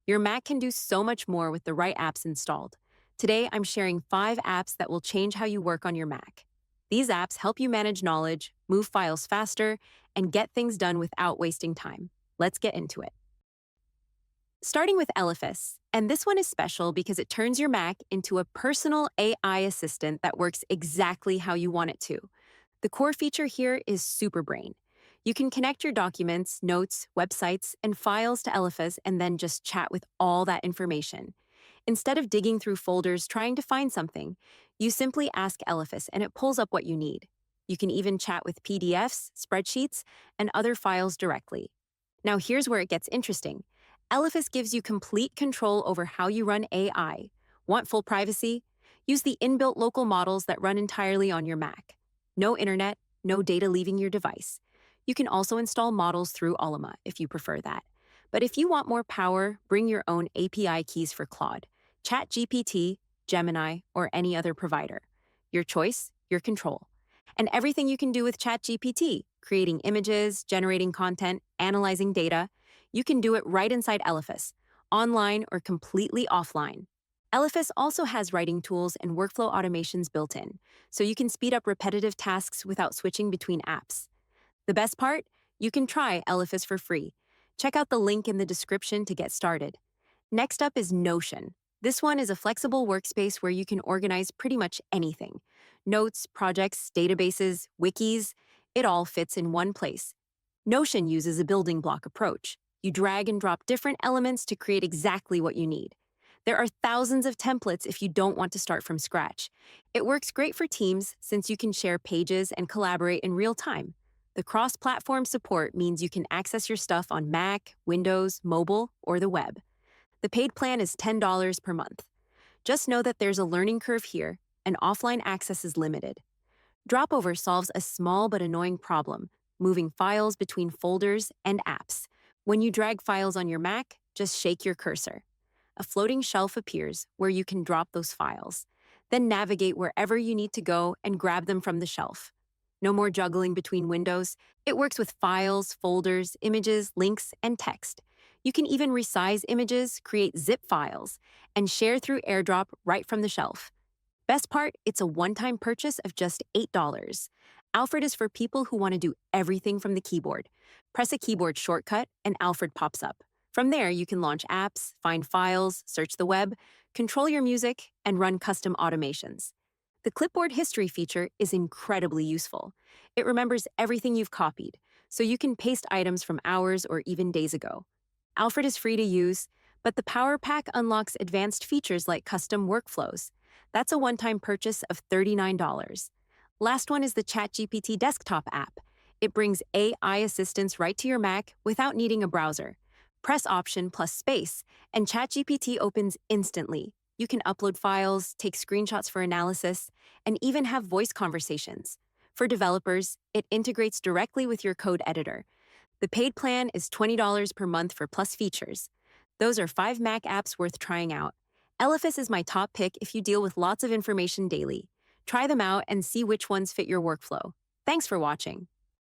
Your Mac can do so much more with the right apps installed. Today, I'm sharing 5 apps that will change how you work on your Mac. These apps help you manage knowledge, move files faster, and get things done without wasting time. Let's get into it. Starting with Elephas, and this one is special because it turns your Mac into a personal AI assistant that works exactly how you want it to. The core feature here is Superbrain. You can connect your documents, notes, websites, and files to Elephas and then just chat with all that information. Instead of digging through folders trying to find something, you simply ask Elephas and it pulls up what you need. You can even chat with PDFs, spreadsheets, and other files directly. Now here's where it gets interesting. Elephas gives you complete control over how you run AI. Want full privacy? Use the inbuilt local models that run entirely on your Mac. No internet, no data leaving your device. You can also install models through Ultima if you prefer that. But if you want more power, bring your own API keys for Claude, ChatGPT, Gemini, or any other provider. Your choice, your control. And everything you can do with ChatGPT, creating images, generating content, analyzing data, you can do it right inside Elephas, online or completely offline. Elephas also has writing tools and workflow automations built in, so you can speed up repetitive tasks without switching between apps. The best part? You can try Elephas for free. Check out the link in the description to get started. Next up is Notion. This one is a flexible workspace where you can organize pretty much anything. Notes, projects, databases, wikis, it all fits in one place. Notion uses a building block approach. You drag and drop different elements to create exactly what you need. There are thousands of templates if you don't want to start from scratch. It works great for teams since you can share pages and collaborate in real time. The cross-platform support means you can access your stuff on Mac, Windows, mobile, or the web. The paid plan is $10 per month. Just know that there's a learning curve here, and offline access is limited. Dropover solves a small but annoying problem, moving files between folders and apps. When you drag files on your Mac, just shake your cursor. A floating shelf appears where you can drop those files. Then navigate wherever you need to go and grab them from the shelf. No more juggling between windows. It works with files, folders, images, links, and text. You can even resize images, create zip files, and share through AirDrop right from the shelf. Best part, it's a one-time purchase of just $8. Alfred is for people who want to do everything from the keyboard. Press a keyboard shortcut and Alfred pops up. From there, you can launch apps, find files, search the web, control your music, and run custom automations. The clipboard history feature is incredibly useful. It remembers everything you've copied, so you can paste items from hours or even days ago. Alfred is free to use, but the Power Pack unlocks advanced features like custom workflows. That's a one-time purchase of $39. Last one is the ChatGPT desktop app. It brings AI assistance right to your Mac without needing a browser. Press Option plus space, and ChatGPT opens instantly. You can upload files, take screenshots for analysis, and even have voice conversations. For developers, it integrates directly with your code editor. The paid plan is $20 per month for plus features. Those are 5 Mac apps worth trying out. Elephas is my top pick if you deal with lots of information daily. Try them out and see which ones fit your workflow. Thanks for watching.